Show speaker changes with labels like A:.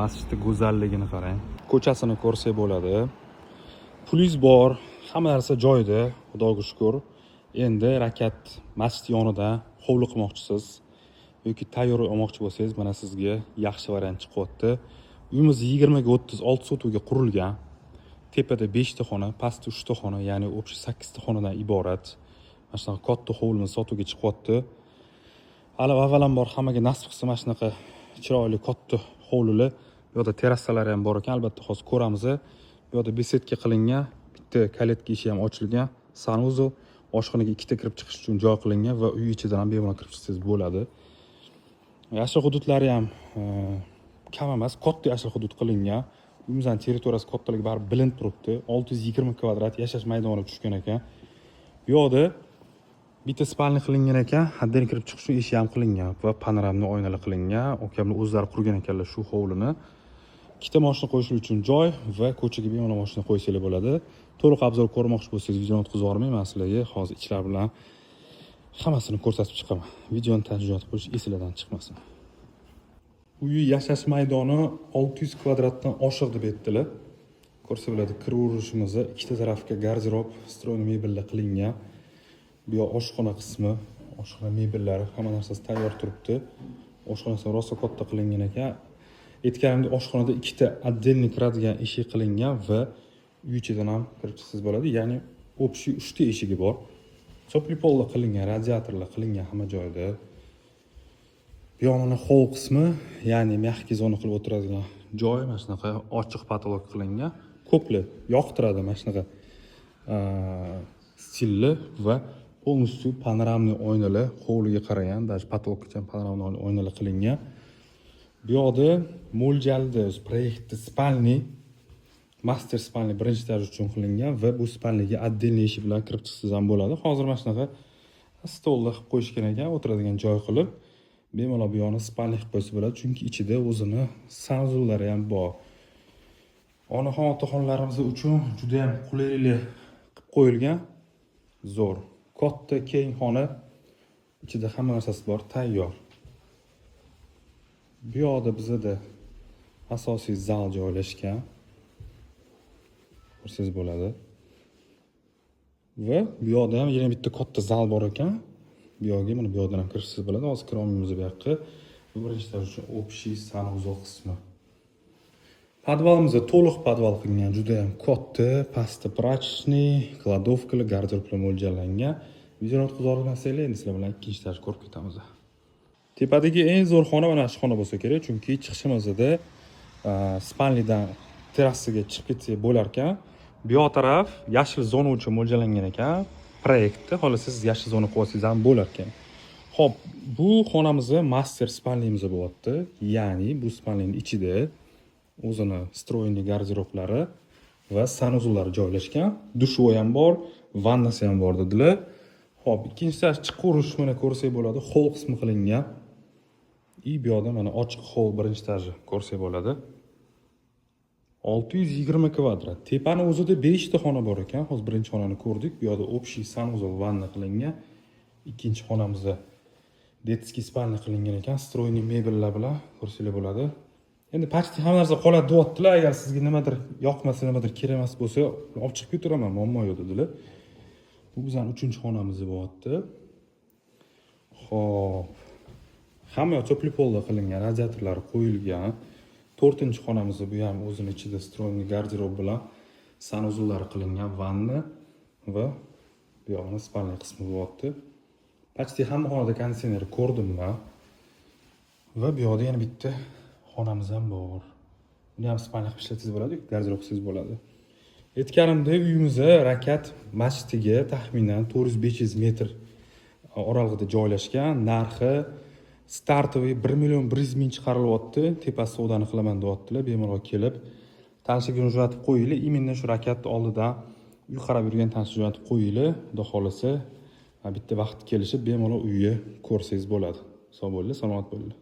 A: Masjidni go'zalligini qarang. Ko'chasini ko'rsak bo'ladi. Pulingiz bor, hamma narsa joyida, Xudoga shukr. Endi rakat masjid yonida hovli qilmoqchisiz yoki tayyor olmoqchi bo'lsangiz, mana sizga yaxshi variant chiqyapti. Uyimiz 20 ga 36 sotuvga qurilgan. Tepada 5 ta xona, pastda 3 ta xona, ya'ni общий 8 ta xonadan iborat. Mana shunaqa katta hovlimiz sotuvga chiqyapti. Hali avvalambor hammaga nasib qilsa mana shunaqa chiroyli katta hovlilar, bu yerda terrasalari ham bor ekan, albatta hozir ko'ramiz. Bu yerda besetka qilingan, bitta kaletka ishi ham ochilgan, sanuzel, oshxonaga ikkita kirib chiqish uchun joy qilingan va uy ichidan ham bemalol kirib chiqsangiz bo'ladi. Yashil hududlari ham kam emas, katta yashil hudud qilingan. Uyimizning territoriyasi kattaligi baribir bilinib turibdi. 620 kvadrat yashash maydoni tushgan ekan. Bu yerda bitta spalni qilingan ekan, haddan kirib chiqish uchun eshik ham qilingan va panoramli oynalar qilingan. Okamlar o'zlari qurgan ekanlar shu hovlini. Ikkita mashina qo'yish uchun joy va ko'chaga bemalol mashina qo'ysanglar bo'ladi. To'liq obzor ko'rmoqchi bo'lsangiz, videoni o'tkazib yubormayman sizlarga. Hozir ichlar bilan hammasini ko'rsatib chiqaman. Videoni tajribat qilish esingizdan chiqmasin. Uy yashash maydoni 600 kvadratdan oshiq deb aytdilar. Ko'rsa bo'ladi, kiraverishimizda ikkita tarafga garderob, stroyli mebellar qilingan. Bu yoq oshxona qismi, oshxona mebellari, hamma narsasi tayyor turibdi. Oshxonasi rosa katta qilingan ekan. Aytganimdek, oshxonada ikkita отдельный kiradigan eshik qilingan va uy ichidan ham kirib chiqsangiz bo'ladi. Ya'ni общий 3 ta eshigi bor. Chopli pollar qilingan, radiatorlar qilingan hamma joyda. Bu yonini hol qismi, ya'ni mягкий zona qilib o'tiradigan joy, mana shunaqa ochiq patolog qilingan. Ko'plar yoqtiradi mana shunaqa stilli va полностью panoramli oynalar, hovliga qaragan, даже patologgacha panoramli oynalar qilingan. Bu yoqda mo'ljalda proyektda spalni, master spalni birinchi etaj uchun qilingan va bu spalniga отдельный eshik bilan kirib chiqsangiz ham bo'ladi. Hozir mana shunaqa stollar qilib qo'yishgan ekan, o'tiradigan joy qilib. Bemalol bu yoqni spalni qilib qo'ysa bo'ladi, chunki ichida o'zini sanuzellari ham bor. Onaxon otaxonlarimiz uchun juda ham qulaylik qilib qo'yilgan. Zo'r. Katta keng xona, ichida hamma narsasi bor, tayyor. Bu yoqda bizda asosiy zal joylashgan. Ko'rsangiz bo'ladi. Va bu yoqda ham yana bitta katta zal bor ekan. Bu yoqga mana bu yoqdan ham kirishsiz bo'ladi. Hozir kira olmaymiz bu yoqqa. Bu birinchi etaj uchun общий sanuzel qismi. Podvalimizda to'liq podval qilingan, juda ham katta, pastda prachniy, kladovkalar, garderoblar mo'ljallangan. Videoni o'tkazib endi sizlar bilan ikkinchi etajni ko'rib ketamiz. Tepadagi eng zo'r xona mana shu xona bo'lsa kerak, chunki chiqishimizda spalnidan terrasaga chiqib ketsak bo'lar ekan. Bu yoq taraf yashil zona uchun mo'ljallangan ekan. Proyektda hozir siz yashil zona qo'ysangiz ham bo'lar ekan. Xo'p, bu xonamizda master spalnimiz bo'lyapti. Ya'ni bu spalning ichida o'zini stroyli garderoblari va sanuzellari joylashgan. Dushoy ham bor, vannasi ham bor dedilar. Xo'p, ikkinchi etaj chiqarish mana ko'rsak bo'ladi, hol qismi qilingan. Bu yoqda mana ochiq hol birinchi etajni ko'rsak bo'ladi. 620 kvadrat. Tepani o'zida 5 ta xona bor ekan. Hozir birinchi xonani ko'rdik. Bu yoqda общий sanuzel vanna qilingan. Ikkinchi xonamizda детский spalni qilingan ekan. Stroyli mebellar bilan ko'rsanglar bo'ladi. Endi почти hamma narsa qoladi deyaptilar. Agar sizga nimadir yoqmasa, nimadir kerak emas bo'lsa, olib chiqib ketiraman, muammo yo'q dedilar. Bu bizning 3-xonamiz bo'lyapti. Xo'p. Hamma yoq chopli pollar qilingan, radiatorlar qo'yilgan. 4-xonamiz bu ham o'zining ichida stroyli garderob bilan sanuzellari qilingan vanna va bu yoqni spalni qismi bo'lyapti. Почти hamma xonada konditsioner ko'rdim men. Va bu yoqda yana bitta xonamiz ham bor. Buni ham spalni qilib ishlatsangiz bo'ladi, garderob qilsangiz bo'ladi. Aytganimdek, uyimizda rakat masjidiga taxminan 400-500 metr oralig'ida joylashgan. Narxi startoviy 1.100.000 chiqarilyapti. Tepasi savdoni qilaman deyaptilar. Bemalol kelib tanishlikni jo'natib qo'yinglar. Именно shu rakatni oldidan uy qarab yurgan tanishlik jo'natib qo'yinglar. Xudo xolasa bitta vaqt kelishib bemalol uyni ko'rsangiz bo'ladi. Sog' bo'linglar, salomat bo'linglar.